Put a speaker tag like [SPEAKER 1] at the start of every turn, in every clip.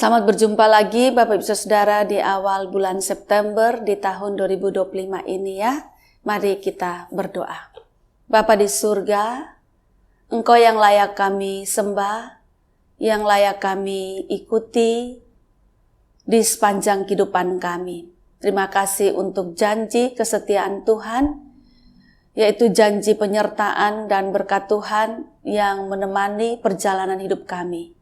[SPEAKER 1] Selamat berjumpa lagi Bapak Ibu Saudara di awal bulan September di tahun 2025 ini ya. Mari kita berdoa. Bapa di surga, Engkau yang layak kami sembah, yang layak kami ikuti di sepanjang kehidupan kami. Terima kasih untuk janji kesetiaan Tuhan, yaitu janji penyertaan dan berkat Tuhan yang menemani perjalanan hidup kami.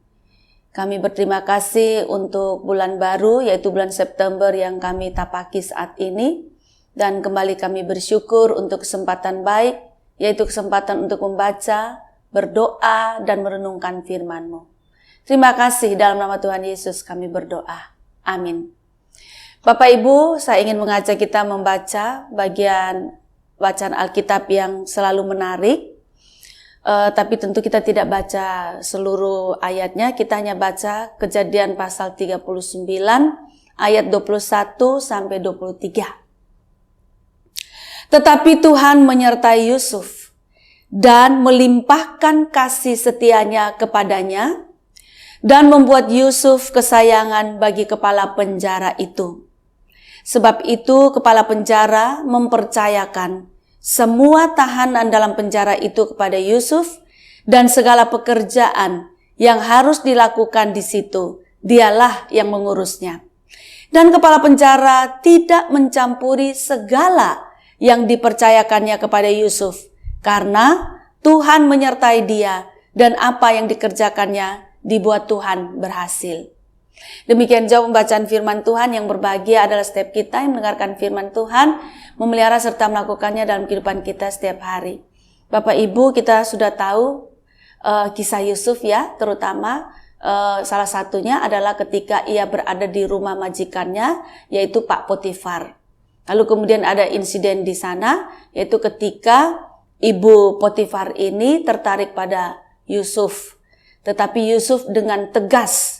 [SPEAKER 1] Kami berterima kasih untuk bulan baru, yaitu bulan September yang kami tapaki saat ini. Dan kembali kami bersyukur untuk kesempatan baik, yaitu kesempatan untuk membaca, berdoa, dan merenungkan firman-Mu. Terima kasih, dalam nama Tuhan Yesus kami berdoa. Amin. Bapak Ibu, saya ingin mengajak kita membaca bagian bacaan Alkitab yang selalu menarik. Tapi tentu kita tidak baca seluruh ayatnya, kita hanya baca Kejadian pasal 39 ayat 21 sampai 23. Tetapi Tuhan menyertai Yusuf dan melimpahkan kasih setianya kepadanya dan membuat Yusuf kesayangan bagi kepala penjara itu. Sebab itu kepala penjara mempercayakan semua tahanan dalam penjara itu kepada Yusuf dan segala pekerjaan yang harus dilakukan di situ, dialah yang mengurusnya. Dan kepala penjara tidak mencampuri segala yang dipercayakannya kepada Yusuf, karena Tuhan menyertai dia dan apa yang dikerjakannya dibuat Tuhan berhasil. Demikian jauh pembacaan firman Tuhan. Yang berbahagia adalah setiap kita yang mendengarkan firman Tuhan, memelihara serta melakukannya dalam kehidupan kita setiap hari. Bapak Ibu, kita sudah tahu kisah Yusuf ya, terutama salah satunya adalah ketika ia berada di rumah majikannya, yaitu Pak Potifar. Lalu kemudian ada insiden di sana, yaitu ketika Ibu Potifar ini tertarik pada Yusuf. Tetapi Yusuf dengan tegas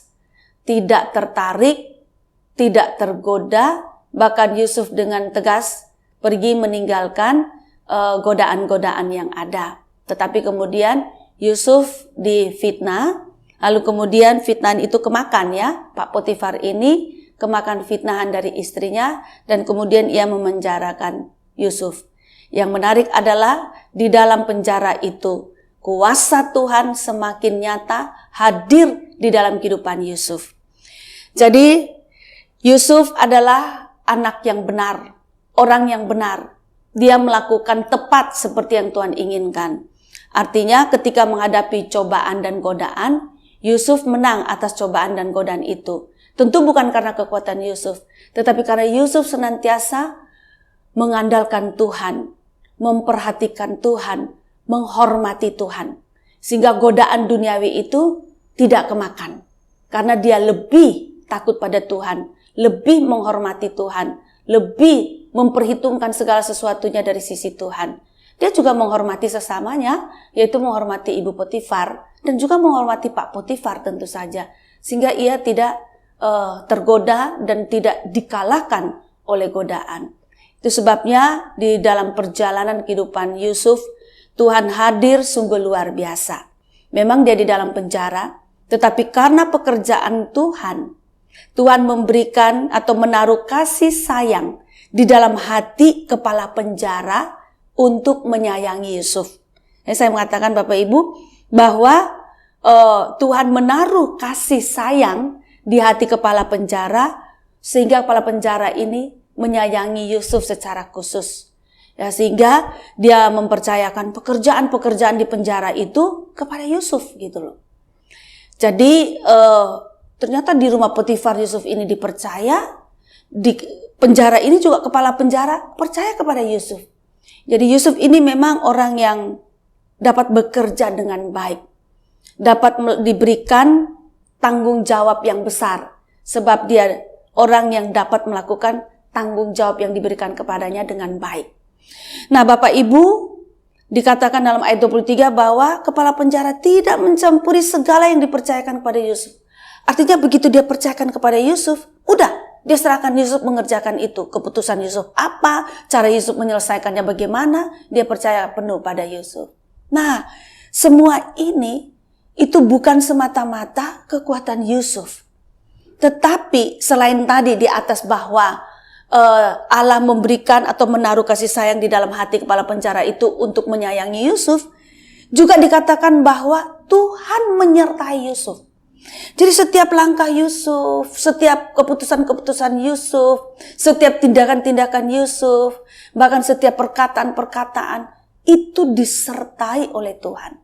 [SPEAKER 1] tidak tertarik, tidak tergoda, bahkan Yusuf dengan tegas pergi meninggalkan godaan-godaan yang ada. Tetapi kemudian Yusuf difitnah, lalu kemudian fitnahan itu kemakan ya, Pak Potifar ini kemakan fitnahan dari istrinya dan kemudian ia memenjarakan Yusuf. Yang menarik adalah di dalam penjara itu kuasa Tuhan semakin nyata hadir di dalam kehidupan Yusuf. Jadi Yusuf adalah anak yang benar, orang yang benar. Dia melakukan tepat seperti yang Tuhan inginkan. Artinya ketika menghadapi cobaan dan godaan, Yusuf menang atas cobaan dan godaan itu. Tentu bukan karena kekuatan Yusuf, tetapi karena Yusuf senantiasa mengandalkan Tuhan, memperhatikan Tuhan, menghormati Tuhan. Sehingga godaan duniawi itu tidak kemakan. Karena dia lebih takut pada Tuhan, lebih menghormati Tuhan, lebih memperhitungkan segala sesuatunya dari sisi Tuhan. Dia juga menghormati sesamanya, yaitu menghormati Ibu Potifar dan juga menghormati Pak Potifar tentu saja. Sehingga ia tidak tergoda dan tidak dikalahkan oleh godaan. Itu sebabnya di dalam perjalanan kehidupan Yusuf, Tuhan hadir sungguh luar biasa. Memang dia di dalam penjara, tetapi karena pekerjaan Tuhan memberikan atau menaruh kasih sayang di dalam hati kepala penjara untuk menyayangi Yusuf. Saya mengatakan Bapak Ibu bahwa Tuhan menaruh kasih sayang di hati kepala penjara sehingga kepala penjara ini menyayangi Yusuf secara khusus. Ya, sehingga dia mempercayakan pekerjaan-pekerjaan di penjara itu kepada Yusuf gitu loh. Jadi ternyata di rumah Potifar Yusuf ini dipercaya, di penjara ini juga kepala penjara percaya kepada Yusuf. Jadi Yusuf ini memang orang yang dapat bekerja dengan baik, dapat diberikan tanggung jawab yang besar, sebab dia orang yang dapat melakukan tanggung jawab yang diberikan kepadanya dengan baik. Nah Bapak Ibu, dikatakan dalam ayat 23 bahwa kepala penjara tidak mencampuri segala yang dipercayakan kepada Yusuf. Artinya begitu dia percayakan kepada Yusuf, udah dia serahkan Yusuf mengerjakan itu. Keputusan Yusuf apa, cara Yusuf menyelesaikannya bagaimana, dia percaya penuh pada Yusuf. Nah, semua ini itu bukan semata-mata kekuatan Yusuf, Tetapi selain tadi di atas bahwa Allah memberikan atau menaruh kasih sayang di dalam hati kepala penjara itu untuk menyayangi Yusuf, juga dikatakan bahwa Tuhan menyertai Yusuf. Jadi setiap langkah Yusuf, setiap keputusan-keputusan Yusuf, setiap tindakan-tindakan Yusuf, bahkan setiap perkataan-perkataan itu disertai oleh Tuhan.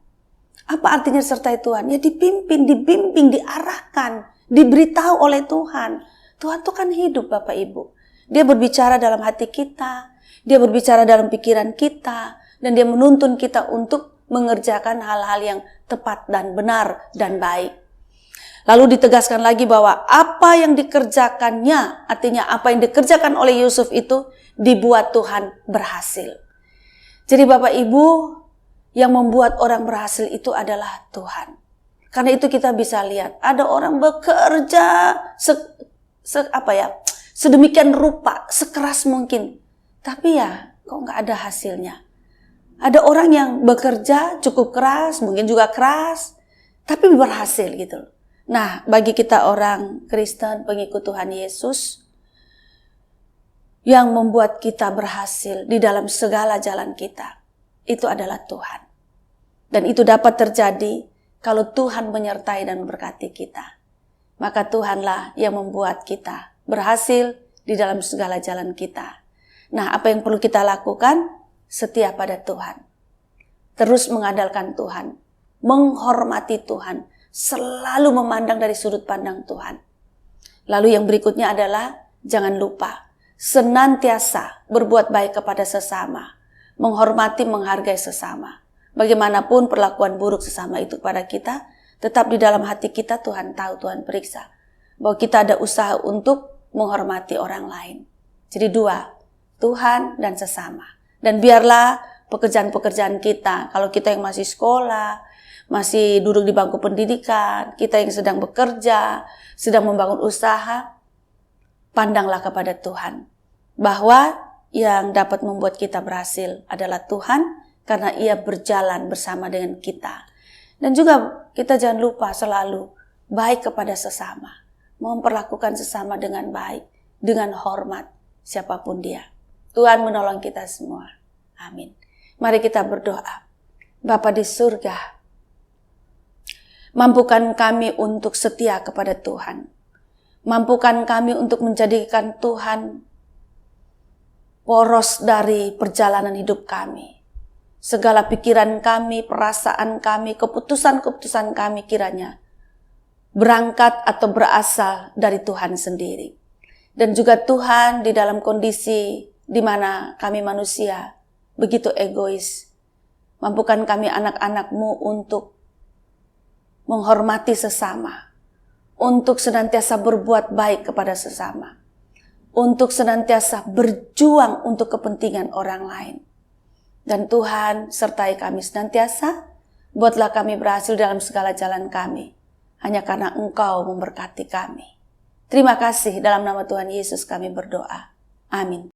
[SPEAKER 1] Apa artinya disertai Tuhan? Ya dipimpin, dibimbing, diarahkan, diberitahu oleh Tuhan. Tuhan itu kan hidup Bapak Ibu. Dia berbicara dalam hati kita, dia berbicara dalam pikiran kita, dan dia menuntun kita untuk mengerjakan hal-hal yang tepat dan benar dan baik. Lalu ditegaskan lagi bahwa apa yang dikerjakannya, artinya apa yang dikerjakan oleh Yusuf itu dibuat Tuhan berhasil. Jadi Bapak Ibu, yang membuat orang berhasil itu adalah Tuhan. Karena itu kita bisa lihat, ada orang bekerja sedemikian rupa, sekeras mungkin. Tapi ya, kok nggak ada hasilnya. Ada orang yang bekerja cukup keras, mungkin juga keras, tapi berhasil gitu. Nah, bagi kita orang Kristen, pengikut Tuhan Yesus, yang membuat kita berhasil di dalam segala jalan kita, itu adalah Tuhan. Dan itu dapat terjadi kalau Tuhan menyertai dan memberkati kita. Maka Tuhanlah yang membuat kita berhasil di dalam segala jalan kita. Nah, apa yang perlu kita lakukan? Setia pada Tuhan. Terus mengandalkan Tuhan. Menghormati Tuhan. Selalu memandang dari sudut pandang Tuhan. Lalu yang berikutnya adalah, jangan lupa, senantiasa berbuat baik kepada sesama. Menghormati, menghargai sesama. Bagaimanapun perlakuan buruk sesama itu pada kita, tetap di dalam hati kita Tuhan tahu, Tuhan periksa. Bahwa kita ada usaha untuk menghormati orang lain. Jadi dua, Tuhan dan sesama. Dan biarlah pekerjaan-pekerjaan kita, kalau kita yang masih sekolah, masih duduk di bangku pendidikan, kita yang sedang bekerja, sedang membangun usaha, pandanglah kepada Tuhan. Bahwa yang dapat membuat kita berhasil adalah Tuhan, karena Ia berjalan bersama dengan kita. Dan juga kita jangan lupa selalu baik kepada sesama. Memperlakukan sesama dengan baik, dengan hormat, siapapun dia. Tuhan menolong kita semua. Amin. Mari kita berdoa. Bapa di surga, mampukan kami untuk setia kepada Tuhan. Mampukan kami untuk menjadikan Tuhan poros dari perjalanan hidup kami. Segala pikiran kami, perasaan kami, keputusan-keputusan kami kiranya berangkat atau berasal dari Tuhan sendiri. Dan juga Tuhan di dalam kondisi di mana kami manusia begitu egois. Mampukan kami anak-anak-Mu untuk menghormati sesama. Untuk senantiasa berbuat baik kepada sesama. Untuk senantiasa berjuang untuk kepentingan orang lain. Dan Tuhan sertai kami senantiasa. Buatlah kami berhasil dalam segala jalan kami. Hanya karena Engkau memberkati kami. Terima kasih, dalam nama Tuhan Yesus kami berdoa. Amin.